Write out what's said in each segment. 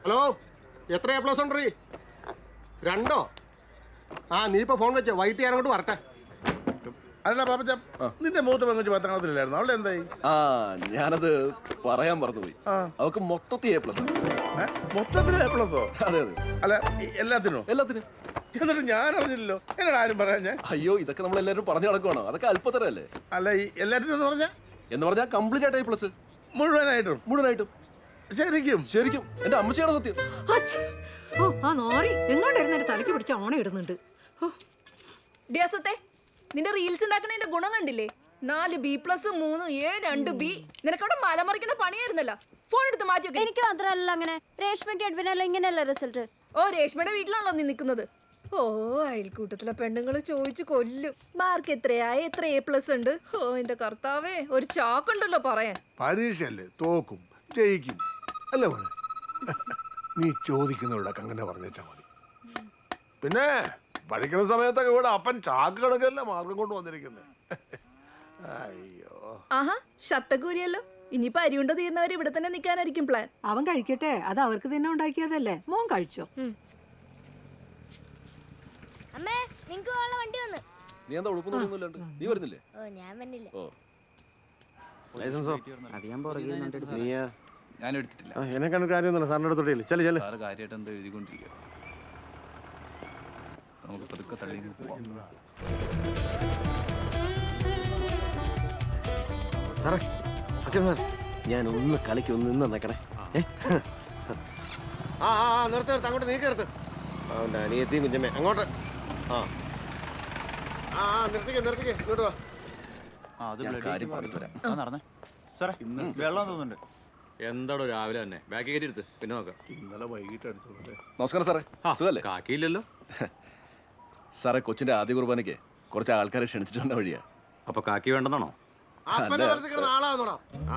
Hello, എത്ര A+ ഉണ്ട്? 2? ആ, നീ ഇപ്പൊ ഫോൺ വെച്ചോ, വൈകിട്ട് ഞാൻ അങ്ങോട്ട് വരട്ടെ. അല്ല പാപ്പച്ച, നിന്റെ മൂത്ത പെങ്കുച്ച് 10ാം ക്ലാസ്സിലായിരുന്നു, അവളുടെ എന്തായി? ഞാനത് പറയാൻ മറന്നുപോയി. അവക്ക് മൊത്തത്തിൽ A+. മൊത്തത്തിൽ A+ഓ? അതെ അതെ. അല്ല എല്ലാത്തിനും? എന്നിട്ട് ഞാൻ അറിഞ്ഞില്ലല്ലോ, എന്നോട് ആരും പറയാൻ ഞാൻ. അയ്യോ, ഇതൊക്കെ നമ്മൾ എല്ലാവരും പറഞ്ഞു നടക്കുവാണോ? അതൊക്കെ അല്പത്തരല്ലേ. അല്ല ഈ എല്ലാത്തിനും എന്ന് പറഞ്ഞാൽ കംപ്ലീറ്റ് ആയിട്ട് A+. മുഴുവനായിട്ടും. ശരിക്കും എന്റെ അമ്മച്ചിയാണ് സത്യം. എങ്ങോട്ടിരുന്നെ തലക്ക് പിടിച്ച ഓണ ഇടുന്നുണ്ട്. നിന്റെ റീൽസ് ഉണ്ടാക്കണതിന്റെ ഗുണം കണ്ടില്ലേ? 4 B+, 3 A, 2 B. നിനക്കവിടെ മലമറിക്കണ പണിയായിരുന്നല്ല. ഫോൺ എടുത്ത് മാറ്റി വെക്ക്. എനിക്ക് മാത്രല്ല അങ്ങനെ. രേഷ്മയ്ക്ക് എഡ്വിനല്ല ഇങ്ങനെയല്ല റിസൾട്ട്. ഓ, രേഷ്മയുടെ വീട്ടിലാണല്ലോ നീ നിൽക്കുന്നത്. ഓ, അയൽക്കൂട്ടത്തിലെ പെണ്ണുങ്ങൾ ചോദിച്ചു കൊല്ലും. മാർക്ക് എത്രയാ, എത്ര A+ ഉണ്ട്? ഓ എന്റെ കർത്താവേ, ഒരു ചാക്കുണ്ടല്ലോ പറയാൻ. പരീക്ഷയല്ലേ, തോക്കും ജയിക്കും അല്ലേ മോനെ? നീ ചോദിക്കുന്നവരോടൊക്കെ അങ്ങനെ പറഞ്ഞാ മതി. പിന്നെ പഠിക്കുന്ന സമയത്തൊക്കെ ഇവിടെ അപ്പൻ ചാക്ക് കണക്കല്ല മാർഗം കൊണ്ട് വന്നിരിക്കുന്നത്. അയ്യോ, ആഹാ, ഷട്ടക്കൂരിയല്ലോ. ഇനിയിപ്പോ അരിയുണ്ട തീർന്നവർ ഇവിടെ തന്നെ നിൽക്കാനായിരിക്കും പ്ലാൻ. അവൻ കഴിക്കട്ടെ, അത് അവർക്ക് തന്നെ ഉണ്ടാക്കിയതല്ലേ. മോൻ കഴിച്ചോ? അമ്മേ, നിങ്ങക്ക് വണ്ടി വന്നു. നീ എന്താ ഉടുപ്പൊന്നുമില്ലാണ്ട് നീ വരുന്നില്ലേ? ഓ, ഞാൻ വന്നില്ല. ലൈസൻസോ? ഞാൻ എടുത്തിട്ടില്ല. എന്നെ കണ്ട കാര്യമൊന്നുമില്ല, സാറിന്റെ അടുത്തോട്ടില്ല. ചെല്ലു. സാറ് കാര്യമായിട്ട് എന്താ എഴുതിക്കൊണ്ടിരിക്കുക. നമുക്ക് പതുക്കെ തള്ളി പോവാം. സാറേ, ഞാൻ ഒന്ന് കളിക്ക് ഒന്ന് നിന്ന് നിൽക്കണേ. നിർത്ത് അങ്ങോട്ട് നീക്കരുത്. അവൻ്റെ അനിയത്തിയും കുഞ്ഞമ്മേ അങ്ങോട്ട്. നിർത്തിക്കേ ഇങ്ങോട്ട് വാ. കാര്യം പറഞ്ഞു തരാം. നടന്നേ സാറേ, വെള്ളം തോന്നുന്നുണ്ട്. എന്താടോ രാവിലെ തന്നെ ബാക്കി കയറ്റി എടുത്ത് പിന്നെ നോക്കാം. ഇന്നലെ വൈകിട്ട് അടുത്ത്. നമസ്കാരം സാറേ. സുഖല്ലേ? കാക്കിയില്ലല്ലോ സാറേ, കൊച്ചിന്റെ ആദ്യ കുർബാനയ്ക്ക് കുറച്ച് ആൾക്കാരെ ക്ഷണിച്ചിട്ട് വന്ന വഴിയാ. അപ്പൊ കാക്കി വേണ്ടെന്നാണോ?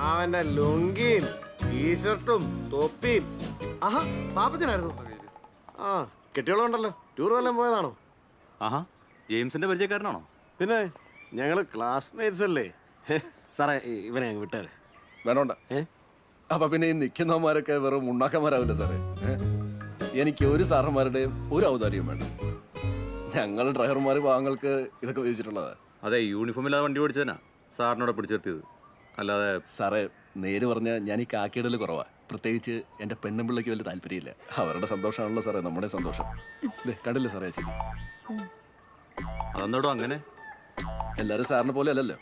അവന്റെ ലുങ്കിയും ടീഷർട്ടും തൊപ്പിയും. ആഹാ, പാപ്പച്ചനായിരുന്നു. കെട്ടിയോളുണ്ടല്ലോ. ടൂർ വല്ലതും പോയതാണോ? ആഹാ, ജെയിംസിന്റെ പരിചയക്കാരനാണോ? പിന്നെ ഞങ്ങള് ക്ലാസ്മേറ്റ്സ് അല്ലേ. സാറേ, ഇവനെ ഞങ്ങൾ വിട്ടാരെ വേണോണ്ട. അപ്പൊ പിന്നെ ഈ നിൽക്കുന്നവന്മാരൊക്കെ വെറും ഉണ്ണാക്കന്മാരാവില്ല സാറേ. എനിക്ക് ഒരു സാറന്മാരുടെയും ഒരു ഔദാര്യവും വേണ്ട. ഞങ്ങൾ ഡ്രൈവർമാർ പാവങ്ങൾക്ക് ഇതൊക്കെ വിധിച്ചിട്ടുള്ളതാ. അതെ, യൂണിഫോം ഇല്ലാതെ വണ്ടി ഓടിച്ചതിനാ സാറിനോടെ പിടിച്ചെത്തിയത്. അല്ലാതെ സാറേ, നേര് പറഞ്ഞാൽ ഞാൻ ഈ കാക്കിയിടൽ കുറവാ. പ്രത്യേകിച്ച് എൻ്റെ പെണ്ണുപിള്ളയ്ക്ക് വലിയ താല്പര്യമില്ല. അവരുടെ സന്തോഷമാണല്ലോ സാറേ നമ്മുടെ സന്തോഷം. കണ്ടില്ലേ സാറേ ചേച്ചി? അതെന്തോടോ അങ്ങനെ? എല്ലാവരും സാറിനെ പോലെ അല്ലല്ലോ.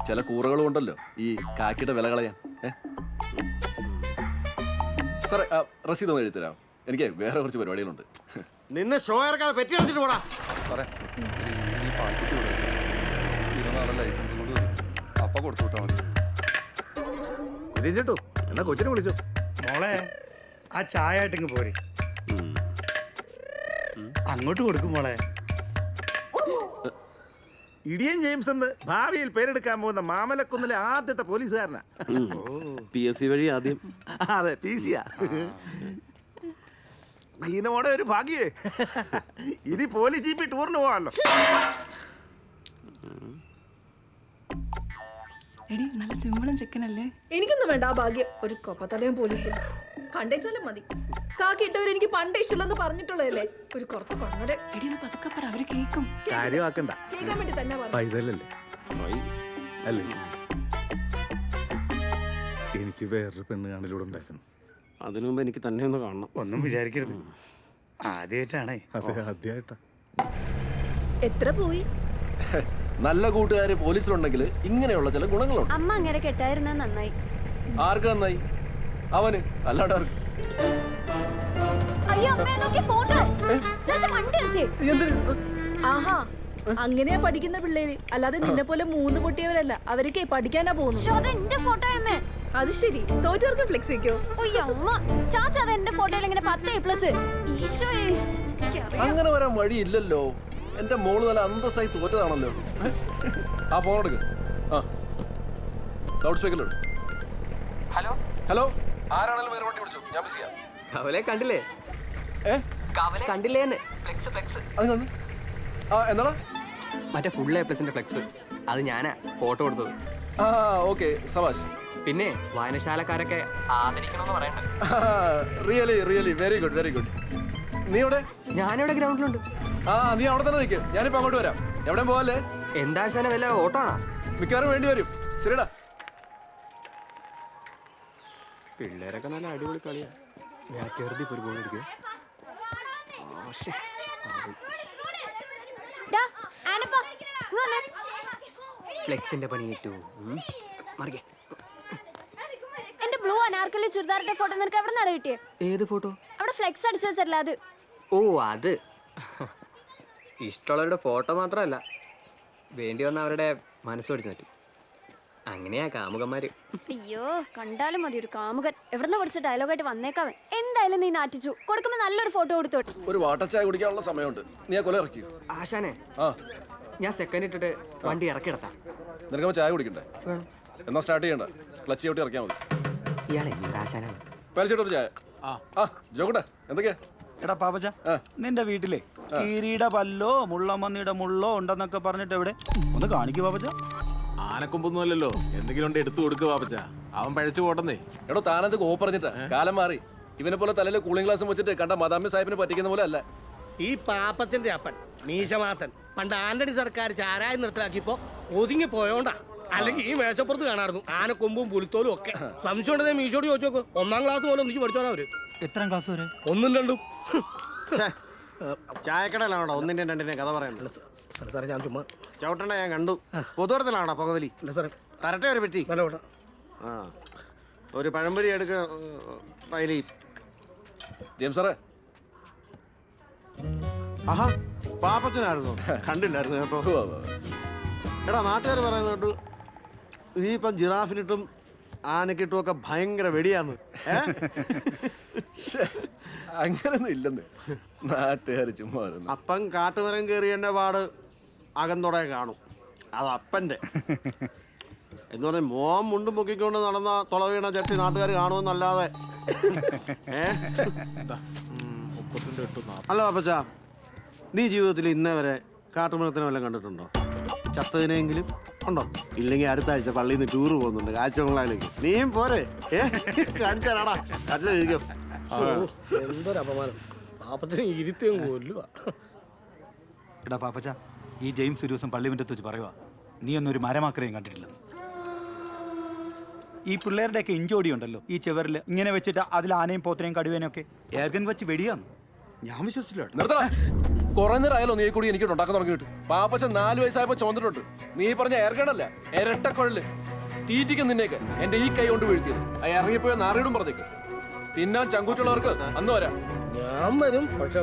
ചില കൂറകളും ഉണ്ടല്ലോ ഈ കാക്കിയുടെ വില കളയാൻ. സാറേ, റസീദ് ഒന്ന് എഴുതിത്തരാം. എനിക്ക് വേറെ കുറച്ച് പരിപാടികളുണ്ട്. നിന്നെ ഷോ ഇറക്കാതെ പെറ്റി അടിച്ചിട്ട് പോടാ. സാറേ, ലൈസൻസ് കൊണ്ട് അപ്പ കൊടുത്തു വിട്ടാൽ മതി. ചേട്ടോ, എന്നാ കൊച്ചിനെ വിളിച്ചോ. മോളെ, ആ ചായ ആയിട്ടിങ്ങ് പോരെ. അങ്ങോട്ട് കൊടുക്കും മോളെ. ഇടിയൻ ജെയിംസ് എന്ന് ഭാവിയിൽ പേരെടുക്കാൻ പോകുന്ന മാമലക്കുന്നിലെ ആദ്യത്തെ പോലീസുകാരനാ. PSC വഴി ആദ്യം. അതെ, PCയാ. നീനോടെ ഒരു ഭാഗ്യേ. ഇനി പോലീസ് ജീപ്പി ടൂറിന് പോവാണല്ലോ. എടി, നല്ല സിമ്പിളും ചെക്കനല്ലേ. എനിക്കൊന്നും വേണ്ട ആ ഭാഗ്യം. ഒരു കൊപ്പത്തലയും പോലീസും കണ്ടേച്ചാലും മതി. കാക്കി ഇട്ടവർ എനിക്ക് പണ്ടേ ഇഷ്ടമില്ലെന്ന് പറഞ്ഞിട്ടുള്ളതല്ലേ. ഒരു കുറച്ച് പണരെ. എടി, ഒന്ന് പതുക്കെ പറ, അവര് കേൾക്കും. കാര്യമാക്കണ്ട, കേൾക്കാൻ വേണ്ടി തന്നെ പൈതലല്ലേ അല്ലേ. എനിക്ക് വേറൊരു പെണ്ണ് കാണലൂടെ ഉണ്ടായിരുന്നു. അതിനു മുമ്പ് എനിക്ക് തന്നെ ഒന്ന് കാണണം. ഒന്നും വിചാരിക്കരുത്, ആദ്യമായിട്ടാണേ. അതെ, ആദ്യമായിട്ടാ. എത്ര പോയി? നല്ല കൂട്ടുകാര് പോലീസിലുണ്ടെങ്കിൽ ഇങ്ങനെയുള്ള ചില ഗുണങ്ങളുണ്ട്. അമ്മ അങ്ങനെ കെട്ടായിരുന്ന നന്നായി. ആർക്ക് നന്നായി? അവന്, അല്ലാണ്ട് ആർക്ക്? അയ്യോ അമ്മേ, നോക്കി ഫോട്ടോ. ചാച്ച വണ്ടി എടുത്തേ. ആഹാ, അങ്ങനെയാ പഠിക്കുന്ന പിള്ളേര്. അല്ലാതെ നിന്നെ പോലെ 3 പൊട്ടിയവരല്ല. അവരൊക്കെ പഠിക്കാനാ പോകുന്നു. അതെന്റെ ഫോട്ടോ അമ്മേ. അത് ശരി, തോറ്റവർക്ക് ഫ്ലെക്സ് വെക്കോ? അയ്യോ അമ്മ, ചാച്ച അത് എന്റെ ഫോട്ടോയിൽ ഇങ്ങനെ 10A+. ഈശോയെ, അങ്ങനെ വരാൻ വഴിയില്ലല്ലോ. എന്റെ മോള് നല്ല അന്തസ്സായി തോറ്റതാണല്ലോ. ആ ഫോൺ എടുക്ക്. ലൗഡ് സ്പീക്കറിലോട്ട്. ഹലോ ഹലോ, ആരാണെങ്കിലും വേറെ വണ്ടി വിളിച്ചു. ഞാൻ ബിസിയാ. കവലെ കണ്ടില്ലേ? കണ്ടില്ലേന്ന് ഫ്ലെക്സ്. എന്താടാ? മറ്റേ ഫുൾ A+ന്റെ ഫ്ലെക്സ്. അത് ഞാനാ ഫോട്ടോ കൊടുത്തത്. ഓക്കെ സവാഷ്. പിന്നെ വായനശാലക്കാരൊക്കെ ആദരിക്കണമെന്ന് പറയണ്ട. Really really very good very good. നീ എവിടെ? ഞാനിവിടെ ഗ്രൗണ്ടിലുണ്ട്. ആ നീ അവിടെ തന്നെ നിൽക്കും, ഞാനിപ്പോ അങ്ങോട്ട് വരാം. എവിടെ പോവല്ലേ? എന്താ ആശാനെ, വല്ല ഓട്ടാണോ? മിക്കവാറും വേണ്ടി വരും. ശരിടാ. പിള്ളേരൊക്കെ നല്ല അടിപൊളി കളിയാ. ഞാൻ ചെറുതി ഒരു ഗോൾ അടിക്കും. ഫ്ലെക്സിന്റെ പണി ഏറ്റു. മറികെ. എന്റെ ബ്ലൂ അനാർക്കലി ചുരിദാറിന്റെ ഫോട്ടോ നിനക്ക് എവിടെ നിന്നാണ് കിട്ടിയേ? ഏത് ഫോട്ടോ? അവിടെ ഫ്ലെക്സ് അടിച്ചു വെച്ചല്ല അത്. ഓ അത് ഇഷ്ടമുള്ളവരുടെ ഫോട്ടോ മാത്രമല്ല, വേണ്ടി വന്ന അവരുടെ മനസ്സ് പഠിച്ചു പറ്റും. അങ്ങനെയാ കാമുകന്മാര്. അയ്യോ, കണ്ടാലും മതി ഒരു കാമുകൻ. എവിടെന്ന് പഠിച്ച ഡയലോഗായിട്ട് വന്നേക്കാവൻ. എന്തായാലും നീ നാട്ടിച്ചു കൊടുക്കുമ്പോ നല്ലൊരു ഫോട്ടോ കൊടുത്തോട്ടെ. ഒരു വാട്ടർ ചായ കുടിക്കാനുള്ള സമയമുണ്ട്. നീ ആ കൊല ഇറക്കി. ആശാനെ, ആ ഞാൻ സെക്കൻഡ് ഇട്ടിട്ട് വണ്ടി ഇറക്കിടത്താം. നിനക്കപ്പോൾ ചായ കുടിക്കണ്ടേ? എന്നാ സ്റ്റാർട്ട് ചെയ്യണ്ട, ക്ലച്ച് ചവിട്ടി ഇറക്കിയാൽ മതി. ഇയാളെ എന്താ ആശാനാണ്? പേലിച്ചിട്ടൊരു ചായ. ആ ജോക്കട്ടെ, എന്തൊക്കെയാ? എടാ പാപ്പച്ച, നിന്റെ വീട്ടിലെ കീരിയുടെ പല്ലോ മുള്ളമ്മന്നിയുടെ മുള്ളോ ഉണ്ടെന്നൊക്കെ പറഞ്ഞിട്ട് എവിടെ ഒന്ന് കാണിക്കൂ പാപ്പച്ച. ആനക്കൊമ്പൊന്നും അല്ലല്ലോ, എന്തെങ്കിലും ഉണ്ട് എടുത്തു കൊടുക്കുക പാപ്പച്ച. അവൻ പഴച്ചു പോട്ടെന്നേ. എടോ താനത് കോ പറഞ്ഞിട്ടാ, കാലം മാറി. ഇവനെ പോലെ തലയിൽ കൂളിംഗ് ഗ്ലാസും വെച്ചിട്ട് കണ്ട മദാമി സാഹിബിനെ പറ്റിക്കുന്ന പോലെ അല്ല ഈ പാപ്പച്ചന്റെ അപ്പൻ മീശമാത്തൻ പണ്ട് ആന്റണി സർക്കാർ ചാരായം നിർത്തലാക്കിയപ്പോ ഒതുങ്ങി പോയോണ്ടാ. അല്ലെങ്കിൽ ഈ മേശപ്പുറത്ത് കാണാറുന്നു ആനക്കൊമ്പും പുലിത്തോലും ഒക്കെ. സംശയം ഉണ്ടെങ്കിൽ മീശോട് ചോദിച്ചു നോക്ക്. 1ാം ക്ലാസ് പോലെ ഒന്നിച്ച് പഠിച്ചോളാം അവര്. എത്രാം ക്ലാസ് വരെ? 1ഉം 2ഉം. ചായക്കടയിലാണോ 1ന്റെയും 2ന്റെയും കഥ പറയുന്നത്? സാറേ ഞാൻ ചുമ്മാ ചവിട്ടണ ഞാൻ കണ്ടു. പൊതുവടത്തിലാണോ പുകവലി? ഇല്ല സാറേ. തരട്ടെ ഒരു പെട്ടി. വേണ്ട വേണ്ട. ആ ഒരു പഴംപൊരി എടുക്ക പൈലി. ജെയിംസ് സാറേ. ആഹാ, പാപ്പച്ചനായിരുന്നു. കണ്ടില്ലായിരുന്നു കേട്ടോ. എടാ, നാട്ടുകാർ പറയുന്നത് കേട്ടു നീ ഇപ്പം ജിറാഫിനിട്ടും ആനക്കിട്ടും ഒക്കെ ഭയങ്കര വെടിയാന്ന്. അങ്ങനൊന്നും ഇല്ലെന്ന് നാട്ടുകാർ ചുമ്മാ. അപ്പം കാട്ടുമരം കയറിയതിൻ്റെ പാട് അകന്തോടെ കാണും. അത് അപ്പൻ്റെ എന്ന് പറഞ്ഞാൽ മോൻ മുണ്ടും പൊക്കിക്കൊണ്ട് നടന്ന തുള വീണ ചട്ടി നാട്ടുകാർ കാണുമെന്നല്ലാതെ. അല്ല പാപ്പച്ച, നീ ജീവിതത്തിൽ ഇന്നേ വരെ കാട്ടുമൃഗത്തിനെ വല്ലതും കണ്ടിട്ടുണ്ടോ? ചത്തതിനെങ്കിലും ഉണ്ടോ? ഇല്ലെങ്കിൽ അടുത്ത ആഴ്ച പള്ളിയിൽ നിന്ന് ടൂറ് പോകുന്നുണ്ട് കാഴ്ചബംഗ്ലാവിലേക്ക്. നീയും പോരെ? കാണിച്ചാലാടാ കട്ടിലെഴുതിക്കോ. എന്തൊരു അപമാനം. പാപ്പത്തിന് ഇരുത്തിയും കൊല്ലുക. എടാ പാപ്പച്ച, ഈ ജെയിംസ് ഒരു ദിവസം പള്ളിമുറ്റത്ത് വെച്ച് പറയുക, നീ ഒന്നൊരു മരമാക്കരെയും കണ്ടിട്ടില്ലെന്ന്. ഈ പിള്ളേരുടെയൊക്കെ ഇഞ്ചോടി ഉണ്ടല്ലോ ഈ ചെവറിൽ ഇങ്ങനെ വെച്ചിട്ട് അതിൽ ആനയും പോത്തിനെയും കടുവേനും ഒക്കെ ഏർഗൻ വെച്ച് വെടിയാന്ന്. ഞാൻ വിശ്വസിച്ചില്ല. നിർത്തടാ. കുറെ നേരമായാലോ നീ കൂടി എനിക്ക് ഉണ്ടാക്കാൻ തുടങ്ങിയിട്ട്. പാപ്പച്ച 4 വയസ്സായപ്പോ ചോന്നിട്ടുണ്ട്. നീ പറഞ്ഞ ഏർഗണല്ല, ഇരട്ടക്കൊഴല്. തീറ്റിക്കും നിന്നേക്ക് എന്റെ ഈ കൈ കൊണ്ട് വീഴ്ത്തിയത്. ആ ഇറങ്ങിപ്പോയ നാറിയിടും പറഞ്ഞേക്ക്. തിന്നാൻ ചങ്കൂറ്റുള്ളവർക്ക് അന്ന് വരാം. ഞാൻ വരും. പക്ഷെ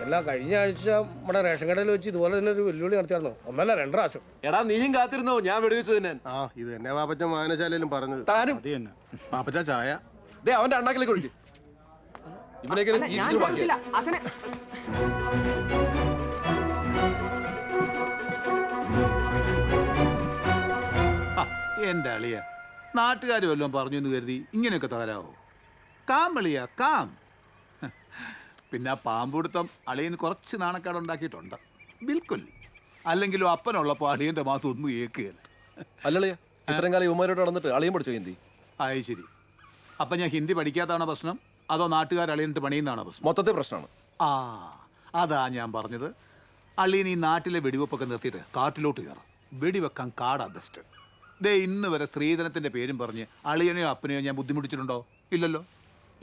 എല്ലാ കഴിഞ്ഞ ആഴ്ച നമ്മുടെ റേഷൻ കടയിൽ വെച്ച് ഇതുപോലെ തന്നെ ഒരു വെല്ലുവിളി നടത്തിയായിരുന്നോ? 1 അല്ല 2 പ്രാവശ്യം. എടാ നീയും കാത്തിരുന്നോ ഞാൻ വെടിവെച്ചു തന്നെ. ആ ഇത് തന്നെ പാപ്പച്ച വായനശാലയിലും പറഞ്ഞത്. താനും പാപ്പച്ച ചായ. ദേ അവന്റെ അണ്ണാക്കിലേക്ക് ഒഴിക്കും. ഇവനൊക്കെ ആശാനെ എന്റെ അളിയ, നാട്ടുകാർ വല്ലതും പറഞ്ഞു എന്ന് കരുതി ഇങ്ങനെയൊക്കെ തകരാവോ? കാം അളിയ കാം. പിന്നെ ആ പാമ്പുടുത്തം അളിയന് കുറച്ച് നാണക്കേട് ഉണ്ടാക്കിയിട്ടുണ്ട്. ബിൽക്കുൽ. അല്ലെങ്കിലും അപ്പനുള്ളപ്പോൾ അളിയന്റെ മാസം ഒന്നും ഏക്കുകയല്ല. അല്ലളിയ, ഇത്രയും കാലം യുവമാരോട് നടന്നിട്ട് അളിയും പഠിച്ചോ ഹിന്ദി? ആയി ശരി. അപ്പം ഞാൻ ഹിന്ദി പഠിക്കാത്തതാണോ പ്രശ്നം, അതോ നാട്ടുകാർ അളിയനിട്ട് പണിയുന്നതാണോ പ്രശ്നം? മൊത്തത്തിൽ പ്രശ്നമാണ്. ആ അതാ ഞാൻ പറഞ്ഞത്. അളിയൻ ഈ നാട്ടിലെ വെടിവെപ്പൊക്കെ നിർത്തിയിട്ട് കാട്ടിലോട്ട് കയറാം. വെടിവെക്കാൻ കാടാ ബെസ്റ്റ്. ദേ ഇന്ന് വരെ സ്ത്രീധനത്തിൻ്റെ പേരും പറഞ്ഞ് അളിയനെയോ അപ്പനെയോ ഞാൻ ബുദ്ധിമുട്ടിച്ചിട്ടുണ്ടോ? ഇല്ലല്ലോ.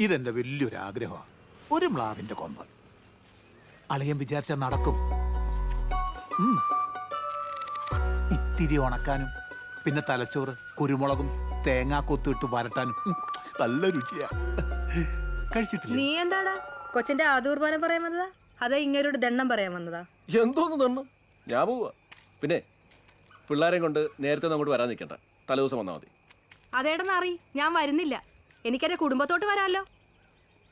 ഇതെൻ്റെ വലിയൊരു ആഗ്രഹമാണ്. ഒരു മ്ലാവിൻ്റെ കൊമ്പ്. അളിയൻ വിചാരിച്ചാൽ നടക്കും. ഇത്തിരി ഉണക്കാനും പിന്നെ തലച്ചോറ് കുരുമുളകും തേങ്ങാ കൊത്തിട്ട് വരട്ടാനും നല്ല രുചിയാ. കഴിച്ചിട്ടില്ല? നീ എന്താടാ കൊച്ചിന്റെ ആദൂർബാനം പറയാൻ വന്നതാ? അതേ ഇങ്ങനൊരു ദണ്ണം പറയാൻ വന്നതാ? എന്തോന്ന് ദണ്ണം? ഞാൻ പോവാ. പിന്നെ പിള്ളേരെയും കൊണ്ട് നേരത്തെ അങ്ങോട്ട് വരാൻ നിൽക്കണ്ട, തലേ ദിവസം വന്നാൽ മതി. അതേടെന്നറി ഞാൻ വരുന്നില്ല. എനിക്കെന്റെ കുടുംബത്തോട്ട് വരാമല്ലോ.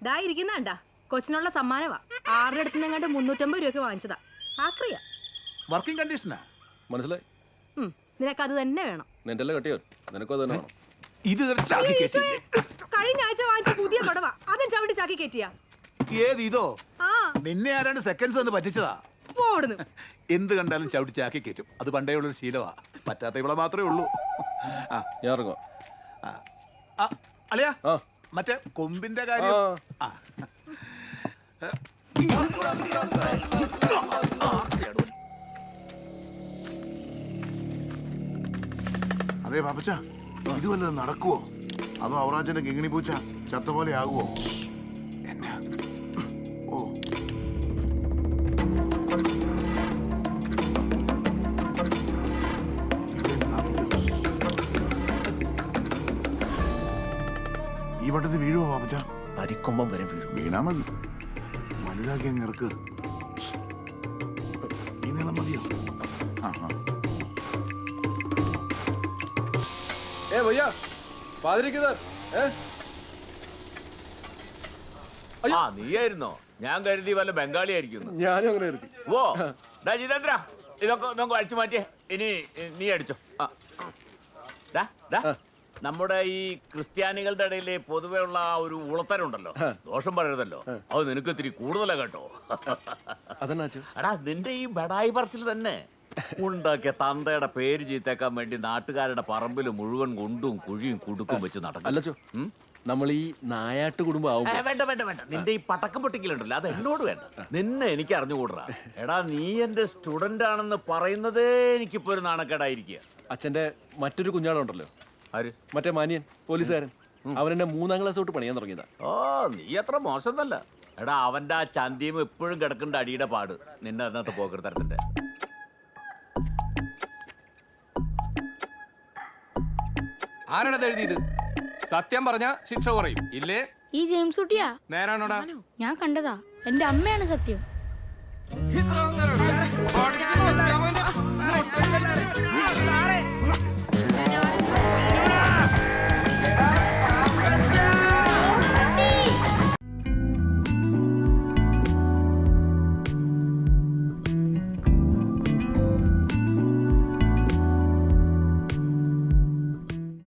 ദാ ഇരിക്കുന്നാണ്ടാ കൊച്ചിനുള്ള സമ്മാനവാ. 6 അടുത്ത് നിങ്ങാണ്ട് 350 രൂപയ്ക്ക് വാങ്ങിച്ചതാ. ആക്രിയ വർക്കിംഗ് കണ്ടീഷനാ. മനസ്സിലായി? നിനക്കത് തന്നെ വേണം. നിന്റെ അല്ലേ കെട്ടിയോ? നിനക്കും അത് തന്നെ വേണം. ഇത് കഴിഞ്ഞ ആഴ്ച വാങ്ങിച്ച പുതിയ പടവാ. അതും ചവിട്ടി ചാക്കി കയറ്റിയാ. ഏത് ഇതോ? നിന്നെ ആരാണ് സെക്കൻഡ്സ് എന്ന് പറ്റിച്ചതാ? എന്ത് കണ്ടാലും ചവിട്ടി ചാക്കി കയറ്റും. അത് പണ്ടേ ഉള്ളൊരു ശീലമാ. പറ്റാത്ത ഇവിടെ മാത്രമേ ഉള്ളൂ. ഞാൻ ഇറങ്ങുക. അളിയാ ആ. മറ്റേ കൊമ്പിന്റെ കാര്യം ആ. അതെ പാപ്പച്ച ഇത് വല്ലതും നടക്കുവോ അതോ അവറാച്ചന്റെ കിങ്ങിണി പൂച്ച ചത്ത പോലെ ആകുവോ എന്നാ ഓ ഈ വട്ടത്തിൽ വീഴുവോ പാപ്പച്ച അരിക്കൊമ്പം വരെ വീഴും. വീണാ മതി വലുതാക്കി അങ്ങ് ഇറക്ക് ഈ നീളം മതിയോ ആ ആ ഏ ഭയ്യ പാതിരിക്കുന്നർ ആ നീയായിരുന്നോ? ഞാൻ കരുതി വല്ല ബംഗാളി ആയിരിക്കുന്നു. ഞാനും അങ്ങനെ കരുതി. ഓ ഡാ ജിതേന്ദ്ര, ഇതൊക്കെ നമുക്ക് അടിച്ചു മാറ്റിയേ. ഇനി നീ അടിച്ചോ. ഡാ ഡാ നമ്മുടെ ഈ ക്രിസ്ത്യാനികളുടെ ഇടയിൽ പൊതുവെ ഉള്ള ആ ഒരു ഉളത്തരുണ്ടല്ലോ, ദോഷം പറയരുതല്ലോ, അത് നിനക്ക് ഇത്തിരി കൂടുതലാ കേട്ടോ. അതെന്നാച്ചു? എടാ നിന്റെ ഈ ബടായി പറച്ചിൽ തന്നെ ഉണ്ടാക്കിയ തന്തയുടെ പേര് ചീത്തേക്കാൻ വേണ്ടി നാട്ടുകാരുടെ പറമ്പിൽ മുഴുവൻ കൊണ്ടും കുഴിയും കുടുക്കും വെച്ച് നടക്കും. അല്ലച്ചോ, നമ്മൾ ഈ നായാട്ട് കുടുംബം ആവുമ്പോ വേണ്ട വേണ്ട വേണ്ട, നിന്റെ ഈ പടക്കം പൊട്ടിക്കലുണ്ടല്ലോ അത് എന്നോട് വേണ്ട. നിന്നെ എനിക്ക് അറിഞ്ഞുകൂടാ. എടാ നീ എന്റെ സ്റ്റുഡന്റ് ആണെന്ന് പറയുന്നതേ എനിക്കിപ്പോ ഒരു നാണക്കേടായിരിക്കുക. അച്ഛന്റെ മറ്റൊരു കുഞ്ഞാളുണ്ടല്ലോ, ആര്? മറ്റേ മാനിയൻ പോലീസുകാരൻ, അവനെന്നെ 3ാം ക്ലാസ് തൊട്ട് പണിയാൻ തുടങ്ങിയതാ. ഓ നീ അത്ര മോശമൊന്നല്ല. എടാ അവന്റെ ആ ചന്തിയും എപ്പോഴും കിടക്കേണ്ട അടിയുടെ പാട് നിന്നെ അതിനകത്ത് പോക്കരുത്തരത്തിന്റെ. ആരാണത് എഴുതിയത്? സത്യം പറഞ്ഞ ശിക്ഷ കുറയും, ഇല്ലേ? ഈ ജെയിംസ് കുട്ടിയാ? നേരാണോടാ? ഞാൻ കണ്ടതാ, എന്റെ അമ്മയാണ് സത്യം. ഇത്ര